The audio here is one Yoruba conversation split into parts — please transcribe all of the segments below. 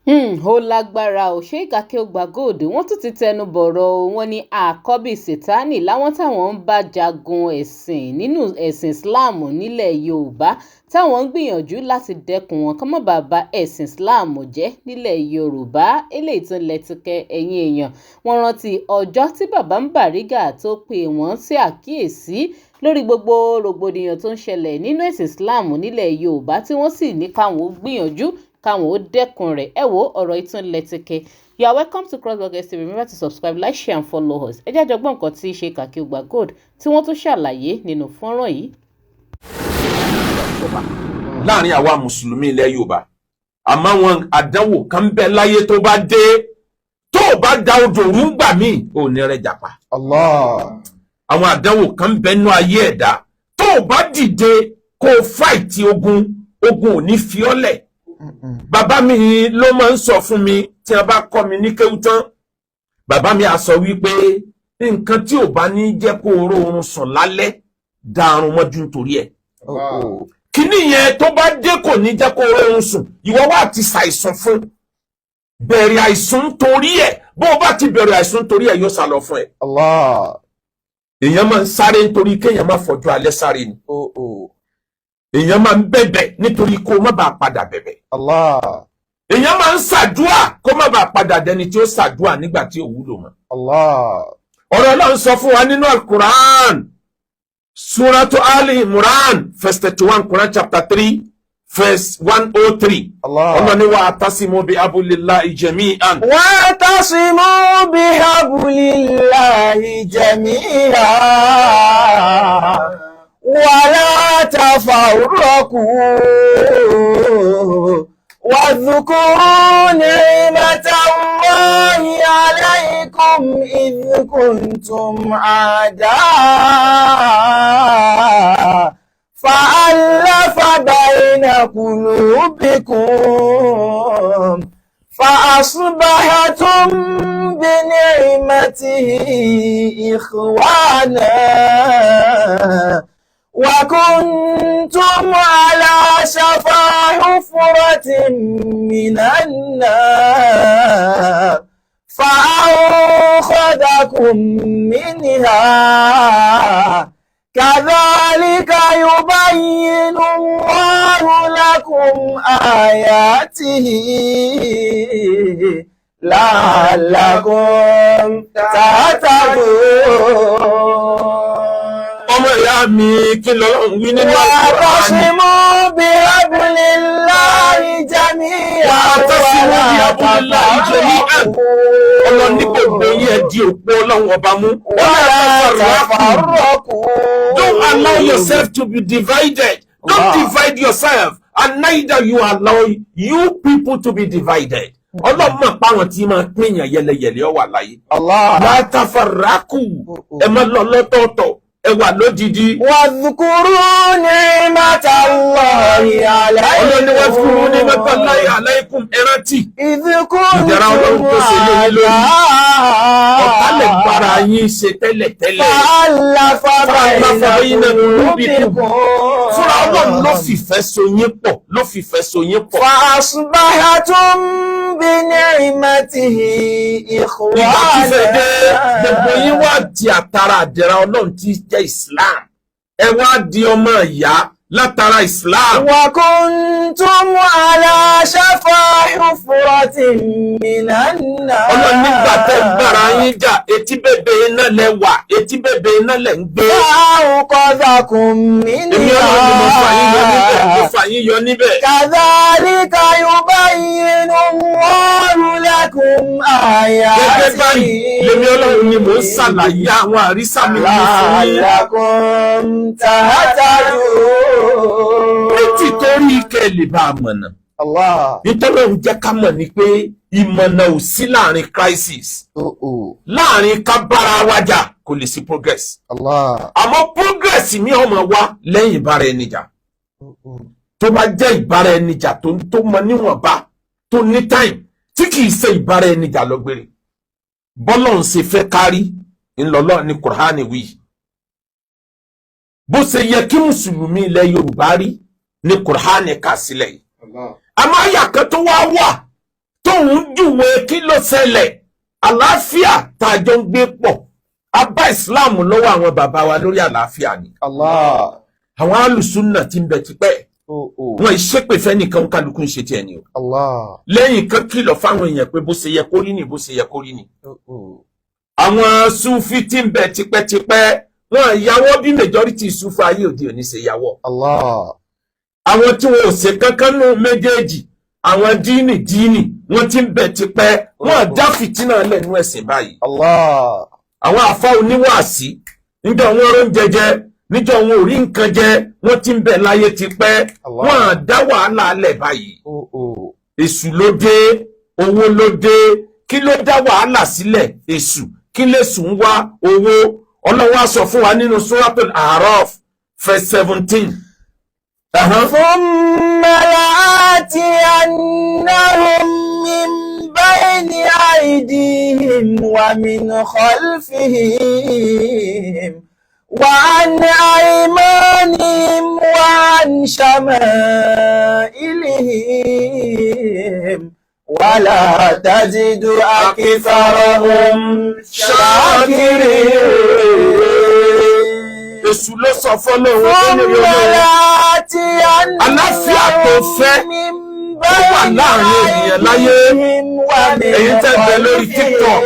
Ó lágbára ò Sheikh Akeugba Gold wọ́n tún ti tẹnu bọ̀rọ̀ o. Wọ́n ní àkọ́bí sátánì láwọn táwọn ń bá jagun ẹ̀sìn nínú ẹ̀sìn Islam nílẹ̀ Yorùbá táwọn ń gbìyànjú láti dẹ́kun wọn kán má bàa ba ẹ̀sìn Islam jẹ́ nílẹ̀ Yorùbá. Eléyìí tó lẹ́tìkẹ́ ẹ̀yin èèyàn, wọ́n rántí ọjọ́ tí bàbá Bariga tó pè wọ́n sí àkíyèsí lórí gbogbo rògbòdìyàn tó ń ṣẹlẹ̀ nínú ẹ̀sìn Islam nílẹ̀ Yorùbá tí wọ́n sì ní káwọn ó gbìyànjú káwọn ó dẹ́kun rẹ̀. Ẹ wo ọ̀rọ̀ ìtún lẹ́tìkẹ́. You are welcome to Crossblog TV. Remember to subscribe, like, share and follow us. Ẹ jẹ́ àjọgbọ́n nǹkan tí Sheikh Akeugba Gold tí wọ́n tún ṣàlàyé nínú fọ́nrán yìí. Láàrin àwa mùsùlùmí ilẹ̀ Yorùbá, àmọ́ wọn àdánwò kan bẹ láyé tó bá dé, tó bá da odò rúngbà míì ò ní rẹ̀ jàpá. Allah. Àwọn àdánwò kan bẹ nú ayé ẹ̀dá, tó bá dìde kó fáìtì ogun ò ní fi ọ́ lẹ̀. Bàbá mi ló máa ń sọ fún mi tí a bá kọ́ mi ní kéwú tán. Bàbá mi á sọ wípé nǹkan tí ò bá ní jẹ́ kó oorun sùn lálẹ́ dárun mọ́jú nítorí ẹ̀. Kíní yẹn tó bá dé kò ní jẹ́ kó oorun sùn, ìwọ wá ti ṣàìsàn fún. Bẹ̀rẹ̀ àìsàn torí ẹ̀, bó o bá ti bẹ̀rẹ̀ àìsàn torí ẹ̀ yóò sá lọ fún ẹ. Allah. Èèyàn máa ń sáré nítorí kéèyàn má fọjú alẹ́ sáré ni. Èèyàn máa ń bẹ̀bẹ̀ nítorí kó má bàa padà bẹ̀bẹ̀. Allah. Èèyàn máa ń ṣàdúà kó má bàa padà dẹni tí ó ṣàdúà nígbà tí ò wúlò mọ́. Allah. Ọ̀rọ̀ Ọlọ́run sọ fún wa nínú Al-Quran, Suratu Ali Imran, verse 31, Quran chapter 3, verse 103. Ọlọ́run ní wa'tasimu bihablillahi jami'an. Wa'tasimu bihablillahi jami'an. ولا تفرقوا واذكروا نعمة الله عليكم إذ كنتم أعداء فألف بين قلوبكم فأصبحتم بنعمته إخوانا وكنتم على شفا حفرة من النار فأنقذكم منها كذلك يبين الله لكم آياته لعلكم تهتدون. Ọmọ ìyá mi kí lọ́rùn wí nínú Wa'tasimu bihablillahi jami'an. Wa'tasimu bihablillahi jami'an. Ọlọ́run ní gbogbo yẹn di òpó Ọlọ́run ọba mú. Wala tafarraqu. Don't allow yourself to be divided. Don't divide yourself, and neither you allow you people to be divided. Ọlọ́run mọ̀ páwọn tí máa pín yàn yẹlẹyẹlẹ ó wà láyé. Allah. La tafarraqu. Ẹ má lọ lọ́tọ̀ọ̀tọ̀. Ẹ wà lódìdí. Wadhkuru ni'matallahi alaykum. Ọlọ́run ní wadhkuru ni'matallahi alaykum, ẹ rántí. Idh kuntum Ìdẹ̀ra Ọlọ́run tó ṣe lé yín lórí. Ọ̀tá lè gbára yín ṣe tẹ́lẹ̀tẹ́lẹ̀. fa'alafa bayna qulubikum. Fúnra Ọlọ́run ló fìfẹ́ so yín pọ̀, ló fìfẹ́ so yín pọ̀. Fa'asbahatum bi ni'matihi ikhwana. Ìgbà tí fẹ́ dé, gbogbo yín wá di àtàrà àdẹ̀ra Ọlọ́run tí jẹ́ Islam. Ẹ wá di ọmọ ìyá látara Islam. Wa kuntum ala shafa hufratin minan nar. Ọlọ́run nígbà tẹ́ ń bára yín jà, etí bèbè iná lẹ wà, etí bèbè iná lẹ ń gbé. Fa'anqadhakum minha. Èmi Ọlọ́run ni mo fà yín yọ níbẹ̀, mo fà yín yọ níbẹ̀. Kadhalika yubayyinu Allahu lakum ayatihi. Gẹ́gẹ́ báyìí, lèmi Ọlọ́run ni mò ń ṣàlàyé àwọn àrísà mi fún yín. La'allakum tahtadun. Nítorí kẹ́ ẹ lè bá a mọ̀nà. Allah. Nítorí òun jẹ́ ká mọ̀ ní pé ìmọ̀nà ò sí láàrin crisis. Láàrin ká bára wa jà kò lè sí progress. Allah. Àmọ́ progress mi ọmọ wa lẹ́yìn ìbára ẹni jà. Tó bá jẹ́ ìbára ẹni jà tó mọ níwọ̀nba tó ní time tí kìí ṣe ìbára ẹni jà lọ́gbẹ̀rẹ̀. Bọ́lọ́run ṣe fẹ́ kárí ńlọ́lọ́ ní Kùránì wí. Bó ṣe yẹ kí Mùsùlùmí ilẹ̀ Yorùbá rí ní Kùránì kà sílẹ̀ yìí. Àmọ́ àyà kan tó wá wà tó tóun júwe kí ló ṣẹlẹ̀ àlàáfíà tá a jọ ń gbé pọ̀ abá ìsìláàmù lọ́wọ́ àwọn bàbá wa lórí àlàáfíà ni. Allah. àwọn alùsùnà ti ń bẹ tipẹ́ wọn ìṣépè fẹ́nìkan kálukú ń ṣe tiẹ̀ ni o. Allah. lẹ́yìn kan kìlọ̀ fáwọn èèyàn pé bó ṣe yẹ kó rí ni bó ṣe yẹ kó rí ni. àwọn sufi ti ń bẹ tipẹ́tipẹ́ wọn ìyàwó bí majority sufi ayé òde òní ṣe yàwó. Allah. àwọn tí wọn ò ṣe kankan nù méjèèjì àwọn díìnì wọn ti ń bẹ tipẹ́ wọn dá fìtínà lẹ́nu ẹ̀sìn báyìí. Allah. àwọn àfa oníwàásí níjọ wọn ró ń jẹjẹ níjọ wọn ò rí nǹkan jẹ wọn ti ń bẹ láyé tipẹ́ wọn dá wàhálà alẹ báyìí. èṣù ló dé owó ló dé kí ló dá wàhálà sílẹ̀ èṣù kí lèṣù ń wá owó Ọlọ́run á sọ fún wa nínú Suratul A'raf verse 17. ثم لآتينهم من بين أيديهم ومن خلفهم وعن أيمانهم وعن شمائلهم ولا تجد أكثرهم شاكرين. Èṣù ló sọ fọ́lọ́run àlàáfíà tó fẹ́ ó wà láàrin ènìyàn láyé. èyí tẹ́ bẹ lórí TikTok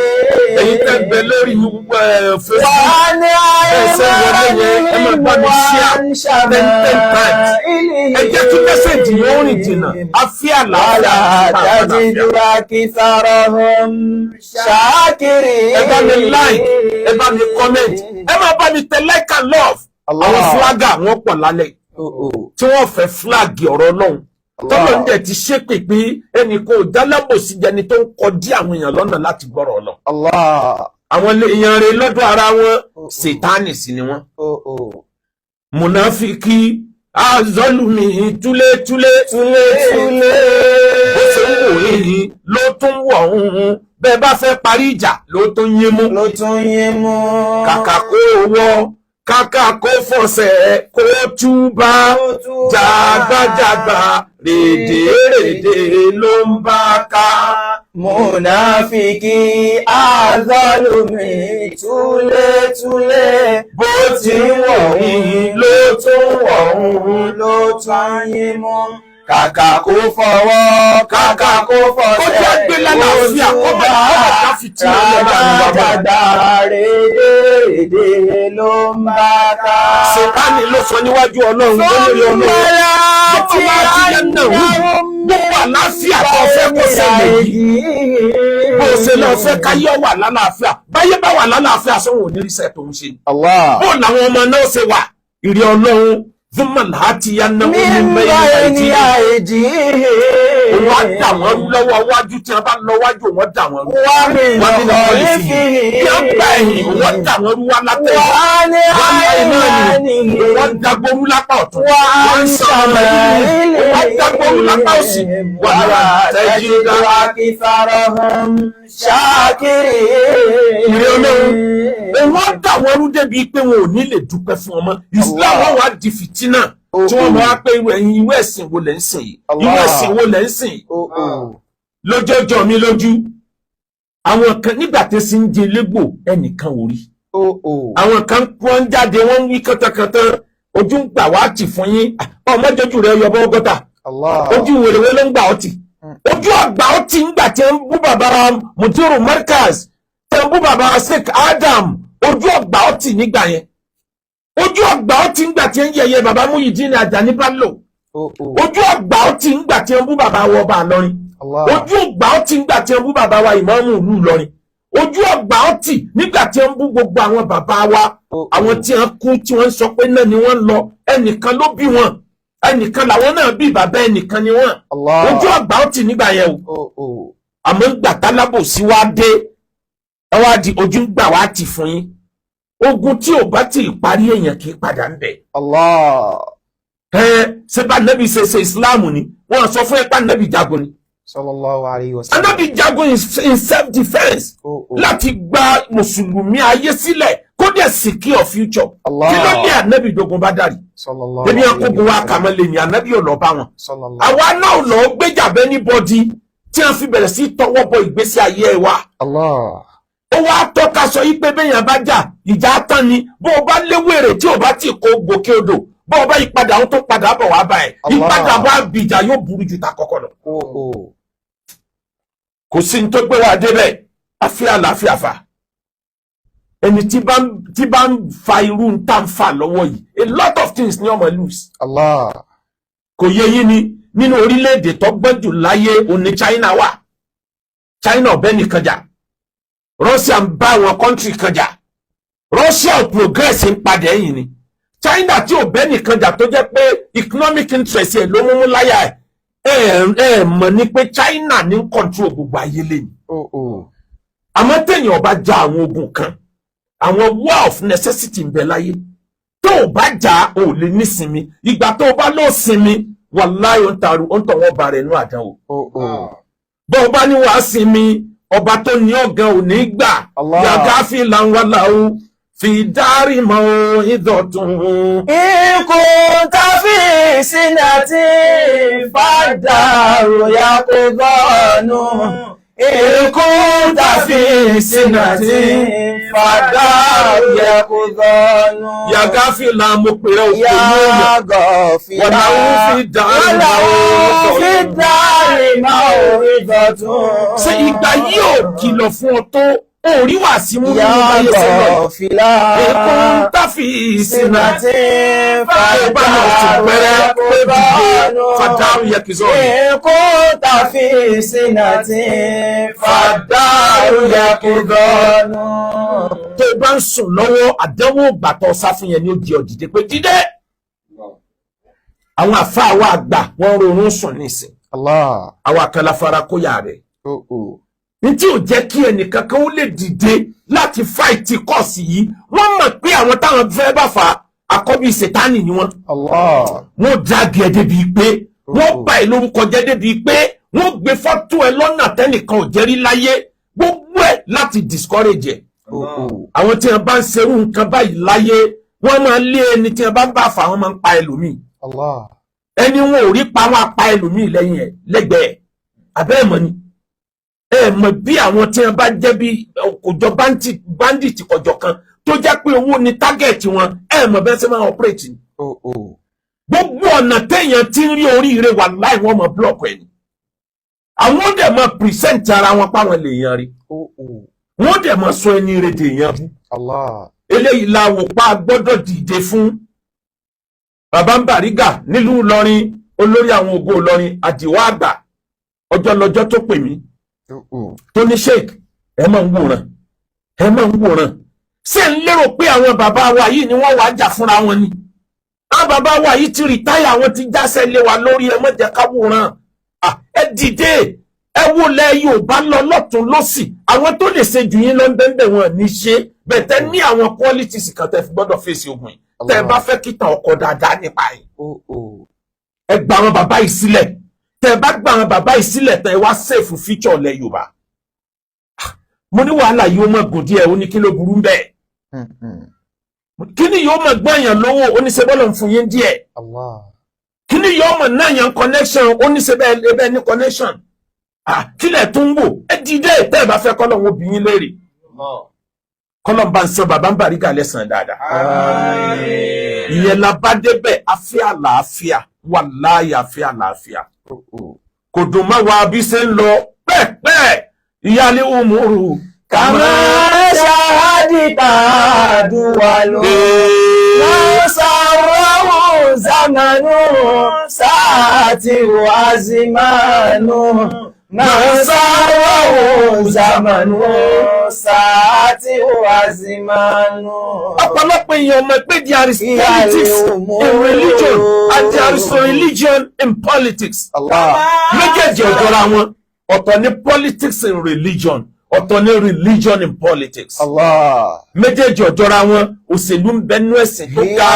èyí tẹ́ bẹ lórí Facebook ẹsẹ̀ wọlé yẹn ẹ máa bá mi share 10 times. ẹ jẹ́ kí mẹ́sẹ̀jì yóò rìn jìnnà àfi àlàáfíà ẹ bá mi like ẹ bá mi comment ẹ máa bá mi tẹ like and love. àwọn flagger wọn pọ̀ lálẹ́ tí wọ́n fẹ́ flag ọ̀rọ̀ Ọlọ́run tọ́lọ̀ ń dẹ̀ ti ṣépè pé ẹnì kan ò jálábòsí jẹni tó ń kọjí àwọn èèyàn lọ́nà láti gbọ́rọ̀ Ọlọ́run. àwọn èèyàn rẹ̀ lọ́dọ̀ ara wọn Sátánì sí ni wọ́n. mùnáfíkì azọ́lùmí túlétúlé bó ṣe ń wò yìí ló tún wọ̀ ọ̀hún bẹ́ẹ̀ bá fẹ́ parí ìjà ló tún yín mú kàkà kó wọ́ kàkà kó fọ̀sẹ̀ kó túbà jàgbàjàgbà rèdèrèdè ló ń bá ká. Mùnáfíkì azọ́lùmí túlétúlé bó ti wọ̀ yìí ló tún wọ̀ ọ̀hún ló tún yín mú. Kàkà kó fọwọ́, kàkà kó fọsẹ̀, kó jẹ́ gbé lálàáfíà kó bá bàbá fi tí ó lè bá ní bàbá. Rèdèrèdè ló ń bá ká. Sátánì ló sọ níwájú Ọlọ́run lórí Ọlọ́run. Bọ́kọ̀ bá ti yẹn náà wí, gbogbo àlàáfíà tó fẹ́ kó ṣẹlẹ̀ yìí. Bó ṣe lọ fẹ́ káyọ̀ wà lálàáfíà, báyé bá wà lálàáfíà sóhun oníríṣẹ́ tó ń ṣe. Bó làwọn ọmọ náà ṣe wà, ìrì Ọlọ́run. ثم لآتينهم من بين أيديهم wọ́n dà wọ́n rú lọ́wọ́ wájú tí wọ́n bá lọ wájú wọ́n dà wọ́n rú wọ́n ní lọ́wọ́ ìfihìn bí wọ́n gbà ẹ̀yìn wọ́n dà wọ́n rú wá látẹ̀yìn wọ́n ní ìmọ̀ọ́nì wọ́n dàgbòrú lápá ọ̀tún wọ́n sàn wọ́n dàgbòrú lápá òsì wọ́n wà tẹ́jú dára. wọ́n dà wọ́n rú débi pé wọn ò ní lè dúpẹ́ fún ọmọ Islam wọn wá di fìtínà tí wọ́n máa pé irú ẹ̀sìn wo lẹ́ ń sìn yìí irú ẹ̀sìn wo lẹ́ ń sìn yìí. lójoojọ́ mi lójú àwọn kan nígbà tí sì ń jẹ légbò ẹnìkan ò rí àwọn kan wọ́n ń jáde wọ́n ń wí kántánkantá ojú ń gbà wá tì fún yín ọmọjọ́jú rẹ̀ yọ bọ́ gọ́tà ojú wèrèwé ló ń gbà ọ́ tì ojú ọgbà ọ́ tì ńgbà tí ń bú bàbá Mudiru Markaz tí ń bú bàbá Sheikh Adam ojú ọgbà ọ́ tì nígbà yẹn ojú ọgbà ọtí ńgbà tí ń yẹ̀yẹ́ bàbá Muyideen Ajani Bello ojú ọgbà ọtí ńgbà tí ń bú bàbá wa ọba Ìlọrin ojú ọgbà ọtí ńgbà tí ń bú bàbá wa ìmáàmù ìlú Ìlọrin ojú ọgbà ọtí nígbà tí ń bú gbogbo àwọn bàbá wa àwọn tí wọ́n kú tí wọ́n sọ pé náà ni wọ́n lọ ẹnìkan ló bí wọn ẹnìkan làwọn náà bí bàbá ẹnìkan ni wọ́n ojú ọgbà ọtí nígbà yẹn o àmọ́ ńgbà tálábòsí wá dé ẹ wá di ojú ń gbà wá tì fún yín ogun tí ò bá ti parí èèyàn kì í padà ń bẹ̀. ṣé bá nẹ́bí ṣe Islam ni wọ́n sọ fún ẹ̀pá nẹ́bí jagun ni. Sallallahu alayhi wa sallam. Nẹ́bí jagun in self defence láti gba mùsùlùmí ayé sílẹ̀ kó dẹ̀ secure future. kí ló dé ànẹ́bí dogun bá dàrí. débi ẹ̀kọ́gun wa kà mọ́ lè ní ànẹ́bí ò lọ bá wọn. àwa náà lọ gbéjà bẹ́ẹ̀ ní bọ́dí tí wọ́n fi bẹ̀rẹ̀ sí tọwọ́ bọ ìgbésí ayé wa. Allah. Ó wá tọ́ka sọ yí pé bẹ́yàn bá jà ìjà tán ni bó o bá léwèrè tí o bá ti kó gòkè odò bó o bá ìpadà ó tó padà bọ̀ wá báyìí ìpadà bá bìjà yóò burú ju ta kọ́kọ́ lọ. Kò sí ní tó gbé wa débẹ̀ àfi àlàáfíà fà ẹni tí bá ń fa irú ń tà ń fà lọ́wọ́ yìí a lot of things ni ọmọ lose. Allah. Kò yẹ yín ni nínú orílẹ̀-èdè tó gbọ́n jù láyé òní China wà. China ọ̀bẹ nìkan jà. Russia ń bá àwọn country kan jà. Russia ò progress ń padà ẹ̀yìn ni. China tí ọ̀bẹ nìkan jà tó jẹ́ pé economic interest ẹ̀ ló mú láyà ẹ̀ mọ̀ ní pé China ní control gbogbo ayé lẹ́yìn. Àmọ́ téèyàn ọba jà àwọn ogun kan àwọn war of necessity ń bẹ láyé tó o bá jà ò lè nísinmi ìgbà tó o bá lọ sinmi wàláhì ó ń tọ̀ wọ́n ba rẹ̀ nú àdánwò. Bó o bá ní wàá sinmi ọba tó ní ọ̀gán ò ní gbà yàgá fi làǹwàlà o fi dárì mọ́ ìdọ̀tún. Ikú tàbí sínàtì fàdàrò yàkùbọ̀nù. Ikú tàbí sínàtì fàdàrò yàkùbọ̀nù. Yàgá fi làǹmù pèrè òkú lóyè. Wàlà ó fi dárì mọ́ ìdọ̀tún. Ṣé ìgbà yìí ò kìlọ̀ fún ọ tó? Orí wà sí mú nínú ayé sẹ́lẹ̀. Èkó ń tàfi sínàtì fàdàrò fàdàrò yàkùbọ̀nù. Èkó tàfi sínàtì fàdàrò yàkùbọ̀nù. Tó bá ń sùn lọ́wọ́ àdánwò gbàtọ̀ sáfún yẹn ni ó di ọ̀dìdẹ pé dídé. Àwọn àfáà wa àgbà wọ́n ronú sùn nísìn. Allah. Àwọn àkànlá fara kóyà rẹ̀. Ní tí ò jẹ́ kí ẹnìkan kan ó lè dìde láti fáìtì kọ́ọ̀sì yìí wọ́n mọ̀ pé àwọn táwọn fẹ́ bá fa àkọ́bí ṣètánì ni wọ́n. Allah. Wọ́n jáde ẹ̀ débi pé wọ́n bá ẹ lórúkọ jẹ́ débi pé wọ́n gbé fọ́tò ẹ lọ́nà tẹ́nìkan ò jẹ́rí láyé gbogbo ẹ̀ láti discourage ẹ̀. Àwọn tí wọ́n bá ń ṣerú nǹkan báyìí láyé wọ́n máa lé ẹni tí wọ́n bá ń bá fa wọ́n máa ń pa ẹlòmíì. Allah. Ẹni wọn ò rí pa wọn apá ẹlòmíì lẹ́yìn ẹ̀ lẹ́gbẹ̀ẹ́ abẹ́ ẹ̀ mọ̀ ni. Ẹ mọ̀ bí àwọn tí wọ́n bá jẹ́ bí kòjọ bandit kọjọ kan tó jẹ́ pé owó ni target wọn ẹ mọ̀ bẹ́ẹ̀ sẹ́ máa operate ni. Gbogbo ọ̀nà téèyàn ti ń rí oríire wà láì wọ́n mọ̀ block ẹ̀ ni. Àwọn dẹ̀ mọ̀ present ara wọn páwọn lè yan rí. Wọ́n dẹ̀ mọ̀ sọ ẹni rẹ̀ dè yan bú. Allah. Eléyìí la wò pa gbọ́dọ̀ dìde fún. Bàbá ń Bàrígà nílùú Ìlọrin olórí àwọn ògo Ìlọrin àdìwọ́ àgbà ọjọ́ lọ́jọ́ tó pè mí. Tó ní sheik ẹ máa ń wòran ṣé ń lérò pé àwọn bàbá wa yìí ni wọ́n wá jà fúnra wọn ni àwọn bàbá wa yìí ti rìtáyà wọn ti jáṣẹ́ lé wa lórí ẹ má jẹ́ ká wòran ẹ dìde ẹ wò lẹ Yorùbá lọ lọ́tún lọ́sì àwọn tó lè ṣe jù yín lọ ń bẹ́ẹ̀ wọn ní ṣe bẹ́ẹ̀ tẹ́ ní àwọn qualities kan tẹ́ fi gbọ́dọ̀ fèsì ogun yìí tẹ́ ẹ bá fẹ́ kíta ọkọ̀ dáadáa nípa yìí ẹ gba àwọn bàbá yìí sílẹ̀ tẹ́ bá gba àwọn bàbá yìí sílẹ̀ tẹ́ wá sèfù fíṣọ̀ lẹ Yorùbá mo ní wàhálà yìí ó mọ̀ gùn díẹ̀ ó ní kí ló burú bẹ́ẹ̀ kí ni yóò mọ̀ gbọ́nyàn lówó oníṣẹ́bọ́lọ̀ ń fún yín díẹ̀ kí ni yóò mọ̀ náyàn connection oníṣẹ́bẹ́ ẹbẹ́ ní connection kílẹ̀ tún wò ẹ dìde tẹ́ bá fẹ́ kọ́lọ̀ wọn bí yín léèrè kọ́lọ̀ bá ń sọ bàbá ń Bàrígà lẹ́sàn dáadáa ìyẹn la bá débẹ̀ afẹ́ àlàáfíà wàláhì afẹ́ àlàáfíà kò dùn má wa bí ṣe ń lọ pẹ́ẹ̀pẹ́ ìyáálé òmùrù kàmá ṣáàdìtà àdúwàlú lọ́sàwọ́ zamanu sáàtì wàzìmánú lọ́sàwọ́ zamanu sáàtì wàzìmánú. Ọ̀pọ̀lọpọ̀ èèyàn mọ̀ pé there is politics in religion and there is religion in politics. Méjèèjì ọ̀jọ̀ra wọn ọ̀tọ̀ ní politics in religion ọ̀tọ̀ ní religion in politics. Méjèèjì ọ̀jọ̀ra wọn òṣèlú ń bẹ nú ẹ̀sìn tó ga.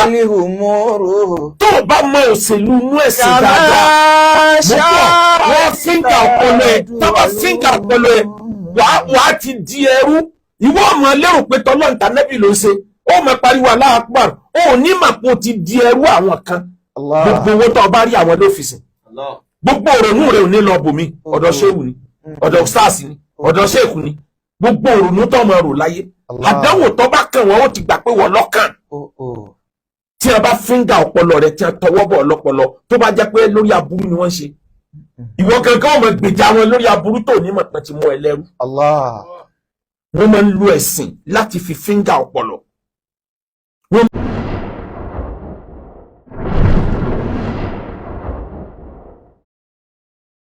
Tó o bá mọ òṣèlú nú ẹ̀sìn dáadáa mo bọ̀ wọ́n fíńgà ọpọlọ ẹ̀ tó bá fíńgà ọpọlọ ẹ̀ wàá ti di ẹrú ìwọ ọmọ lérò pé tọ́lọ́ ìtànẹ́bì ló ń ṣe ó mọ pariwo Allahu Akbar ó ní màpò ti di ẹrú àwọn kan gbogbo owó tó o bá rí àwọn lọ́fíìsì gbogbo òrònú rẹ̀ ò ní lọ bòmí ọ̀dọ̀ ṣéwù ni ọ̀dọ̀ stars ni ọ̀dọ̀ sheikh ni gbogbo òrònú tó máa rò láyé àdánwò tó bá kàn wọ́n ó ti gbà pé wọ́n lọ́kàn tí a bá fíńgà ọpọlọ rẹ tí a tọwọ́ bọ̀ ọlọ́pọlọ tó bá jẹ́ pé lórí aburú ni wọ́n ṣe ìwọ gangan ọmọ gbèjà wọn lórí aburú tó ní mọ̀tàn ti mú ẹ lẹ́rú wọ́n máa ń lo ẹ̀sìn láti fi fíńgà ọpọlọ